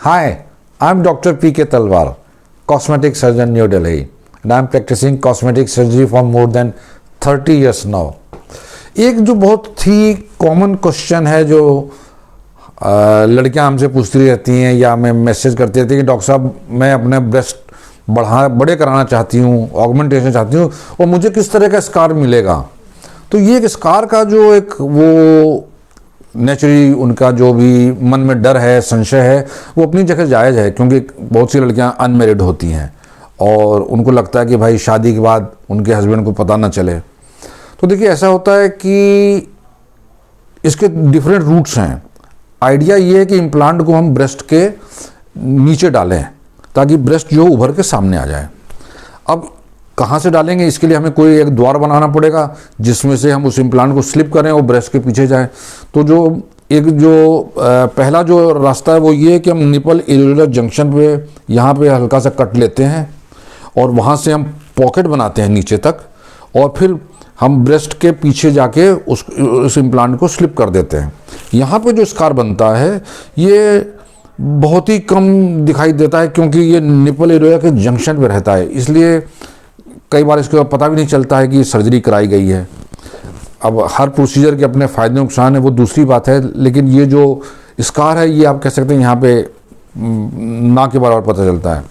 Hi, I'm Dr. P.K. Talwar, cosmetic surgeon, New Delhi, and I'm practicing cosmetic surgery for more than 30 years now. एक जो बहुत ही common question है जो लड़कियां हमसे पूछती रहती हैं या मैं मैसेज करती रहती है कि डॉक्टर साहब मैं अपने ब्रेस्ट बड़े कराना चाहती हूँ, ऑगमेंटेशन चाहती हूँ और मुझे किस तरह का स्कार मिलेगा। तो ये एक स्कार का जो एक वो नेचुरली उनका जो भी मन में डर है, संशय है, वो अपनी जगह जायज़ है, क्योंकि बहुत सी लड़कियां अनमेरिड होती हैं और उनको लगता है कि भाई शादी के बाद उनके हस्बैंड को पता ना चले। तो देखिए ऐसा होता है कि इसके डिफरेंट रूट्स हैं। आइडिया ये है कि इम्प्लांट को हम ब्रेस्ट के नीचे डालें ताकि ब्रेस्ट जो उभर के सामने आ जाए। अब कहाँ से डालेंगे, इसके लिए हमें कोई एक द्वार बनाना पड़ेगा जिसमें से हम उस इम्प्लांट को स्लिप करें और ब्रेस्ट के पीछे जाए। तो पहला जो रास्ता है वो ये है कि हम निपल इरेगुलर जंक्शन पे यहाँ पे हल्का सा कट लेते हैं और वहाँ से हम पॉकेट बनाते हैं नीचे तक और फिर हम ब्रेस्ट के पीछे जाके उस इम्प्लांट को स्लिप कर देते हैं। यहाँ पे जो स्कार बनता है ये बहुत ही कम दिखाई देता है क्योंकि ये निपल एरिया के जंक्शन पे रहता है, इसलिए कई बार इसके पता भी नहीं चलता है कि सर्जरी कराई गई है। अब हर प्रोसीजर के अपने फ़ायदे नुकसान है, वो दूसरी बात है, लेकिन ये जो स्कार है ये आप कह सकते हैं यहाँ पे ना के बराबर पता चलता है।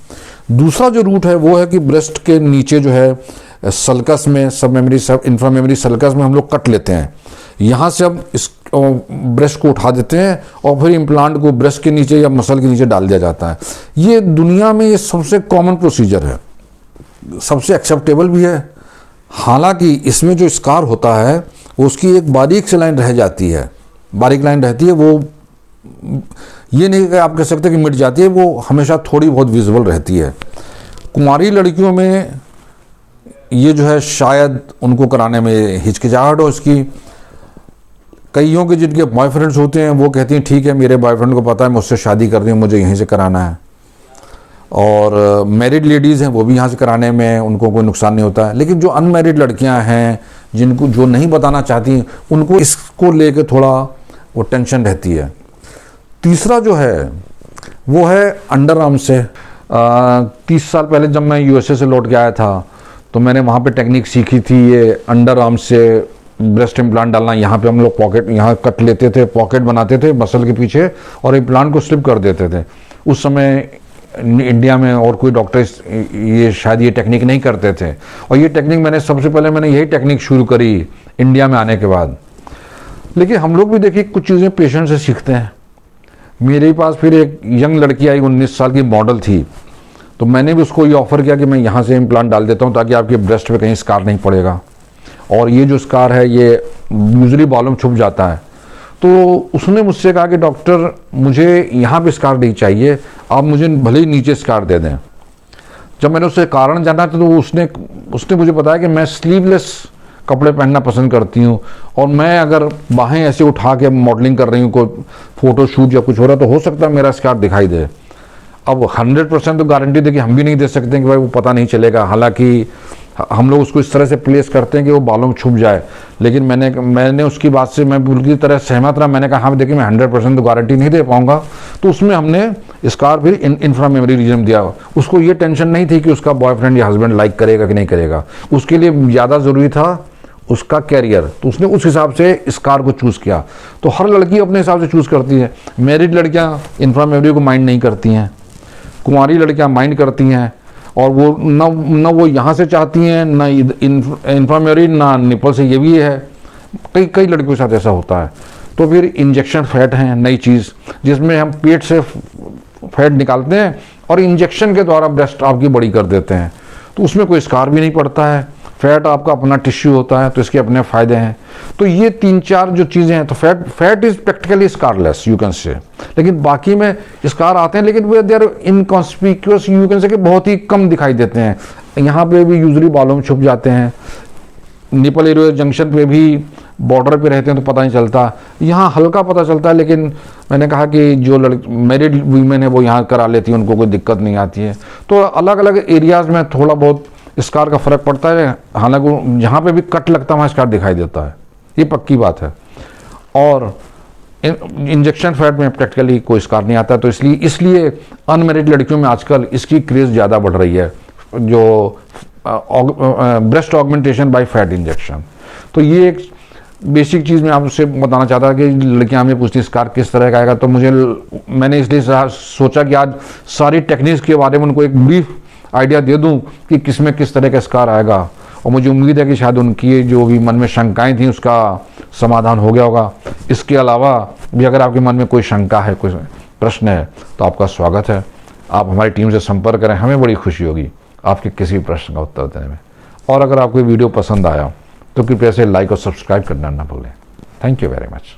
दूसरा जो रूट है वो है कि ब्रेस्ट के नीचे जो है सल्कस में, इंफ्रामेमरी सल्कस में हम लोग कट लेते हैं। यहाँ से हम इस ब्रेस्ट को उठा देते हैं और फिर इम्प्लांट को ब्रेस्ट के नीचे या मसल के नीचे डाल दिया जाता है। ये दुनिया में ये सबसे कॉमन प्रोसीजर है, सबसे एक्सेप्टेबल भी है। हालांकि इसमें जो स्कार होता है उसकी एक बारीक सी लाइन रह जाती है, बारीक लाइन रहती है, वो ये नहीं कि आप कह सकते कि मिट जाती है, वो हमेशा थोड़ी बहुत विजिबल रहती है। कुंवारी लड़कियों में ये जो है शायद उनको कराने में हिचकिचाहट हो इसकी। कईयों के जिनके बॉयफ्रेंड्स होते हैं वो कहती हैं ठीक है मेरे बॉयफ्रेंड को पता है मुझसे शादी करनी है, मुझे यहीं से कराना है। और मैरिड लेडीज़ हैं वो भी यहाँ से कराने में उनको कोई नुकसान नहीं होता है। लेकिन जो अनमैरिड लड़कियाँ हैं जिनको जो नहीं बताना चाहती उनको इसको लेके थोड़ा वो टेंशन रहती है। तीसरा जो है वो है अंडर आर्म से। 30 साल पहले जब मैं यूएसए से लौट के आया था तो मैंने वहाँ पे टेक्निक सीखी थी, ये अंडर आर्म से ब्रेस्ट इम्प्लांट डालना। यहाँ पे हम लोग पॉकेट यहाँ कट लेते थे, पॉकेट बनाते थे मसल के पीछे और इम्प्लांट को स्लिप कर देते थे। उस समय इंडिया में और कोई डॉक्टर ये शायद ये टेक्निक नहीं करते थे और ये टेक्निक सबसे पहले यही टेक्निक शुरू करी इंडिया में आने के बाद। लेकिन हम लोग भी देखिए कुछ चीज़ें पेशेंट से सीखते हैं। मेरे पास फिर एक यंग लड़की आई, 19 साल की मॉडल थी, तो मैंने भी उसको ये ऑफ़र किया कि मैं यहाँ से इम्प्लांट डाल देता हूँ ताकि आपके ब्रेस्ट पे कहीं स्कार नहीं पड़ेगा। और ये जो स्कार है ये यूजुअली बालों में छुप जाता है। तो उसने मुझसे कहा कि डॉक्टर मुझे यहाँ पे स्कार नहीं चाहिए, आप मुझे भले ही नीचे स्कार दे दें। जब मैंने उससे कारण जाना तो उसने मुझे बताया कि मैं स्लीवलेस कपड़े पहनना पसंद करती हूँ और मैं अगर बाहें ऐसे उठा के मॉडलिंग कर रही हूँ, कोई फ़ोटो शूट या कुछ हो रहा तो हो सकता है मेरा स्कार दिखाई दे। अब 100% तो गारंटी दे कि हम भी नहीं दे सकते कि भाई वो पता नहीं चलेगा। हालांकि हम लोग उसको इस तरह से प्लेस करते हैं कि वो बालों में छुप जाए। लेकिन मैंने उसकी बात से मैं पूरी तरह सहमत रहा। मैंने कहा हाँ देखिए मैं 100% तो गारंटी नहीं दे पाऊंगा। तो उसमें हमने स्कार फिर इंफ्रामेमरी रीजन दिया। उसको ये टेंशन नहीं थी कि उसका बॉयफ्रेंड या हस्बैंड लाइक करेगा कि नहीं करेगा, उसके लिए ज़्यादा ज़रूरी था उसका कैरियर। तो उसने उस हिसाब से स्कार को चूज़ किया। तो हर लड़की अपने हिसाब से चूज़ करती है। मैरिड लड़कियाँ इंफ्रामेमरी को माइंड नहीं करती हैं, कुंवारी लड़कियाँ माइंड करती हैं और वो न वो यहाँ से चाहती हैं ना इंफ्रामेमरी ना निपल से। ये भी है, कई लड़कियों के साथ ऐसा होता है। तो फिर इंजेक्शन फैट है नई चीज़ जिसमें हम पेट से फैट निकालते हैं और इंजेक्शन के द्वारा ब्रेस्ट आपकी बड़ी कर देते हैं। तो उसमें कोई स्कार भी नहीं पड़ता है, फैट आपका अपना टिश्यू होता है, तो इसके अपने फ़ायदे हैं। तो ये 3-4 जो चीज़ें हैं, तो fat is practically scarless you can say. लेकिन बाकी में स्कार आते हैं लेकिन वे they are inconspicuous you can say, कि बहुत ही कम दिखाई देते हैं। यहाँ पे भी यूजुअली बालों में छुप जाते हैं, निपल एरिया जंक्शन पे भी बॉर्डर पे रहते हैं तो पता नहीं चलता, यहाँ हल्का पता चलता है। लेकिन मैंने कहा कि जो मैरिड वीमेन है वो यहाँ करा लेती है, उनको कोई दिक्कत नहीं आती है। तो अलग अलग एरियाज़ में थोड़ा बहुत स्कार का फ़र्क पड़ता है। हालांकि जहाँ पे भी कट लगता है वहाँ स्कार दिखाई देता है, ये पक्की बात है। और इंजेक्शन फैट में प्रैक्टिकली कोई स्कार नहीं आता, तो इसलिए अनमैरिड लड़कियों में आजकल इसकी क्रेज़ ज़्यादा बढ़ रही है, जो breast augmentation by fat injection. तो ये एक बेसिक चीज़ मैं आपसे बताना चाहता था कि लड़कियां हमें पूछती स्कार किस तरह का आएगा, तो मैंने इसलिए सोचा कि आज सारी टेक्निक्स के बारे में उनको एक ब्रीफ आइडिया दे दूं कि किस में किस तरह का स्कार आएगा, और मुझे उम्मीद है कि शायद उनकी जो भी मन में शंकाएं थी उसका समाधान हो गया होगा। इसके अलावा भी अगर आपके मन में कोई शंका है, कोई प्रश्न है, तो आपका स्वागत है, आप हमारी टीम से संपर्क करें, हमें बड़ी खुशी होगी आपके किसी भी प्रश्न का उत्तर देने में। और अगर आपको वीडियो पसंद आया तो कृपया से लाइक और सब्सक्राइब करना ना भूलें। Thank you very much.